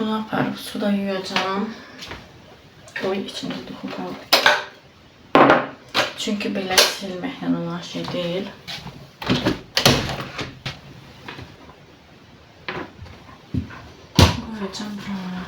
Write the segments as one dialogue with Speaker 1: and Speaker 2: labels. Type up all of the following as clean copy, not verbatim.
Speaker 1: Bunu aparıb suda yuyacağım. Koy içinde duxu qaldı. Çünki belə silməklə olan şey deyil. Koyacağım buraya.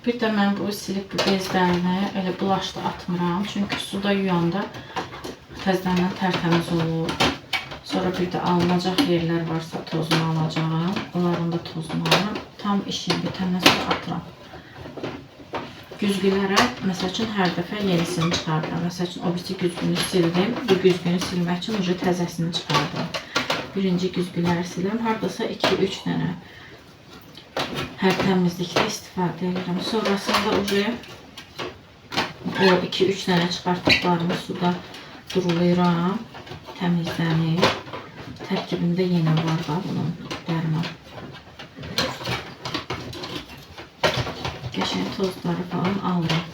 Speaker 1: Bir də mən bu silip bezlərini elə bulaşda atmıram. Çünki suda yuyanda təzədən tərtəmiz olur. Sonra bir də alınacaq yerlər varsa tozunu alacağım. Onların da tozunu alıram. Tam işim bitəndən sonra atıram. Güzgülərə, məsəl üçün, hər dəfə yenisini çıxardıram. Məsəl üçün, o birisi güzgünü sildim. Bu güzgünü silmək üçün ucu təzəsini çıxardım. Birinci güzgüləri silirəm. Haradasa 2-3 dənə hər təmizlikdə istifadə edirəm. Sonrasında ucu o 2-3 dənə çıxartdıqlarımı suda durulayıram. Təmizlənir. Tərkibində yenə var da bunun dərman. Qəşəng tozları falan alıram.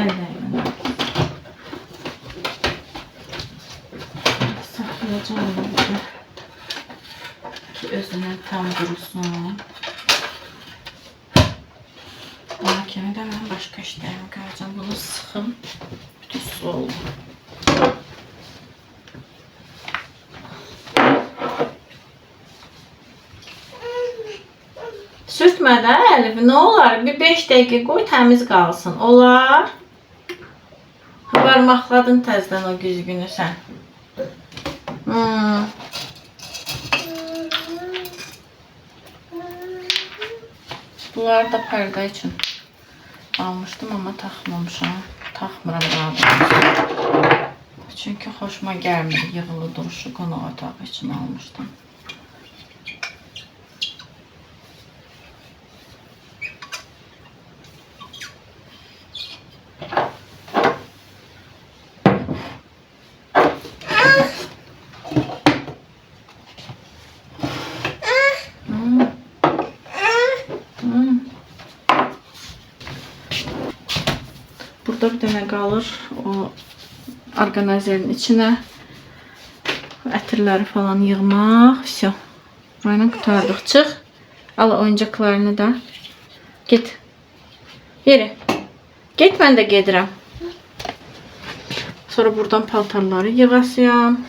Speaker 1: Əllərimlə saxlayacağım onu burada ki özündən tam qurusun. Ona kimi də mən başqa işlərimi görəcəm. Bunu sıxım. Bütün su oldu. Sürtmə də Əlif, nə olar? Bir 5 dəqiqə qoy, təmiz qalsın. Olar. Barmaqladın təzdən o güzgünü sən. Bunları da pərdə üçün almışdım, amma taxmamışam. Taxmıram daha. Çünki xoşuma gəlmir. Yığılı duruşu qonaq otağı üçün almışdım. Burada bir dənə qalır o orqanizərin içinə ətirləri falan yığmaq. Всё. Burayla qutardıq. Çıx. Al oyuncaqlarını da. Get. Yeri. Get, mən də gedirəm. Sonra buradan paltarları yığasıyam.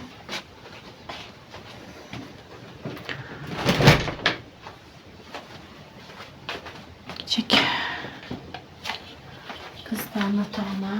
Speaker 1: Çək. Kızların otağına.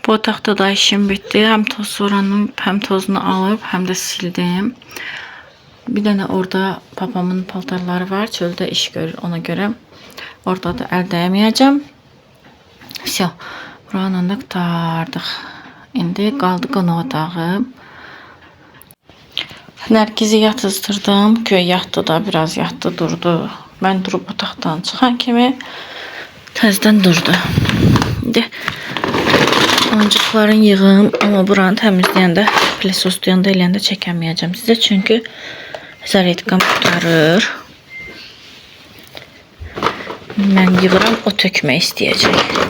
Speaker 1: Bu otaqda da işim bitdi. Həm toz soranın, həm tozunu alıb, həm də sildim. Bir dənə orada papamın paltarları var. Çöldə iş görür, ona görə orada da əl dəyməyəcəm. Всё. Buranı da qutardıq. İndi qaldı qonaq otağı. Nərgizi yatızdırdım. Göy yatdı da, biraz yatdı, durdu. Mən durub otaqdan çıxan kimi təzədən durdu. İndi ancıqların yığım, amma buranı təmizləyəndə, pilesoslayanda eləyəndə çəkəməyəcəm sizə, çünki zaretkam tutarır. Mən yığıram, o tökmək istəyəcək.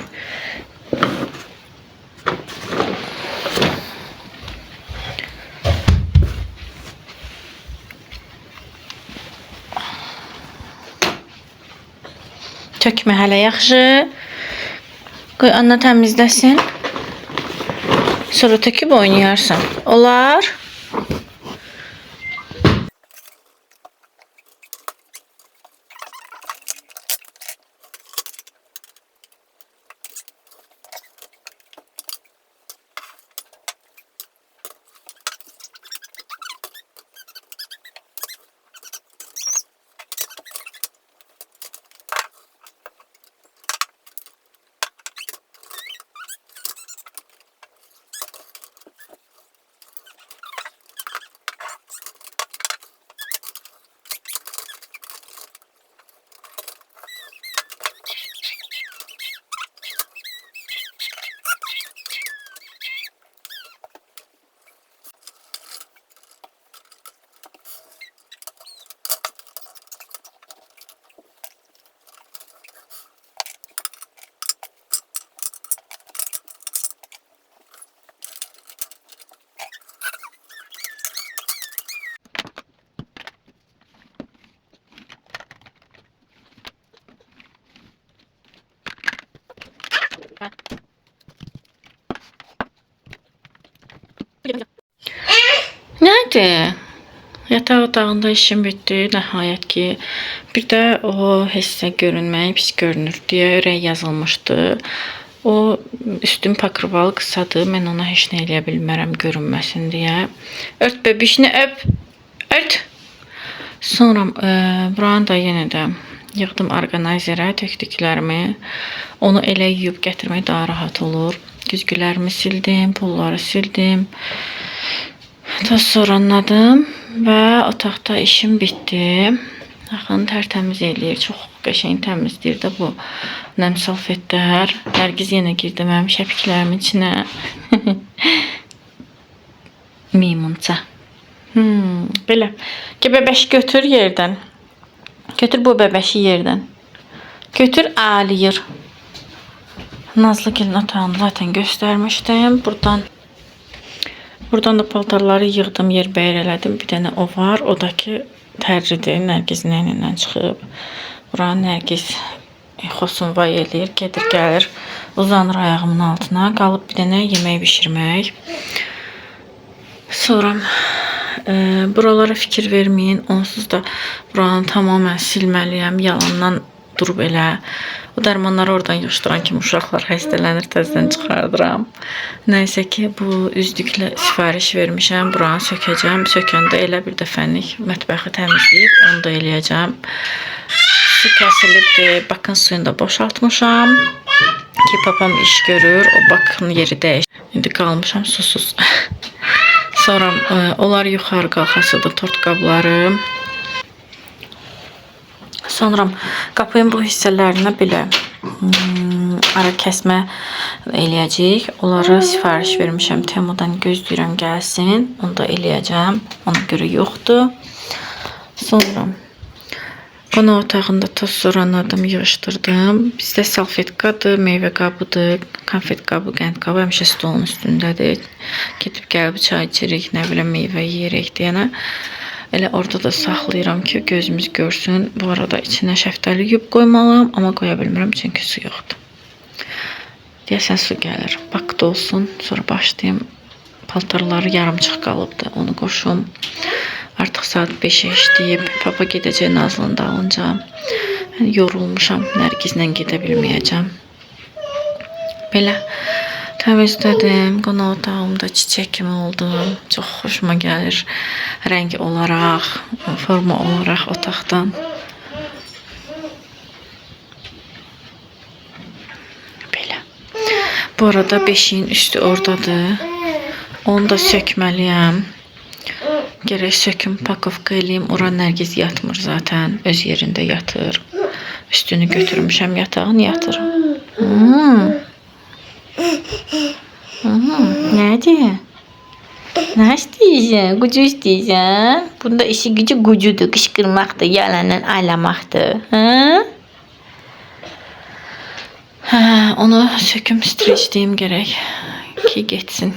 Speaker 1: Tökmə hələ yaxşı. Qoy anna təmizləsin. Sonra töküb oynayarsan. Olar. Nədir? Yataq otağında işim bitdi. Nəhayət ki, bir də o hissə görünməyi pis görünür deyə ürək yazılmışdı. O üstün pakırvalı qısadır. Mən ona heç nə eləyə bilmərəm görünməsin deyə. Ört bebişini, öp. Ört. Sonra buranı da yenə də yığdım orqanayzerə, tökdüklərimi. Onu elə yuyub gətirmək daha rahat olur. Güzgülərimi sildim, pulları sildim. Toz soranladım və otaqda işim bitdi. Baxın, tərtəmiz eləyir. Çox qəşəng təmizləyir də bu nəm salfetlər. Nərgiz yenə girdi mənim şəpiklərimin içinə. Meymunca. Belə. Bəbəş götür yerdən. Götür bu bəbəşi yerdən. Götür, ağlayır. Nazlıgilin otağını zaten göstərmişdim. Buradan da paltarları yığdım, yer bəyər elədim. Bir dənə o var. O da ki, tərlidir. Nərgizin əynindən çıxıb. Buranı Nərgiz xosunvay eləyir. Gedir, gəlir. Uzanır ayağımın altına. Qalıb bir dənə yemək bişirmək. Sonra buralara fikir verməyin. Onsuz da buranı tamamen silməliyəm. Yalandan durub elə. O dərmanları oradan yığışdıran kimi uşaqlar xəstələnir, təzədən çıxardıram. Nəysə ki, bu üzlüklə sifariş vermişəm. Buranı sökəcəm. Sökəndə elə bir dəfəlik mətbəxi təmizləyib, onu da eləyəcəm. Su kəsilibdir. Bakın suyunu da boşaltmışam. Ki, papam iş görür. O bakın yeri dəyiş. İndi qalmışam susuz. Sonra onlar yuxarı qalxasıdır tort qabları. Sonra qapının bu hissələrinə belə ara kəsmə eləyəcəyik. Onları sifariş vermişəm. Temudan gözləyirəm gəlsin. Onu da eləyəcəm. Ona görə yoxdur. Sonra qonaq otağında toz soranladım, yığışdırdım. Bizdə salfetkadır, meyvə qabıdır, konfet qabı, qənd qabı həmişə stolun üstündədir. Gedib gəlib çay içirik, nə bilə meyvə yeyirək deyənə. Elə orada da saxlayıram ki, gözümüz görsün. Bu arada içinə şəftəli yuyub qoymalıyam, amma qoya bilmirəm çünki su yoxdur. Deyəsən su gəlir. Bakda olsun, sonra başlayayım. Paltarları yarımçıq qalıbdır, onu qoşum. Artıq saat 5'e işləyib. Papa gedəcək Nazlını da alınca. Yorulmuşam, Nərgizlə gedə bilməyəcəm. Belə. Təmizlədim, qonaq otağımda çiçək kimi oldum. Çox xoşuma gəlir. Rəng olaraq, forma olaraq otaqdan. Belə. Bu arada beşiğin üstü oradadır. Onu da sökməliyəm. Gerek söküm, pakovka eləyim. Ora Nərgiz yatmır zaten. Öz yerində yatır. Üstünü götürmüşəm yatağın yatır. Nədir? Nə istəyirsən? Qucu istəyirsən? Bunda işi gücü qucudur, qışqırmaqdır, yalandan ağlamaqdır. Onu söküm streçliyim gerek ki geçsin.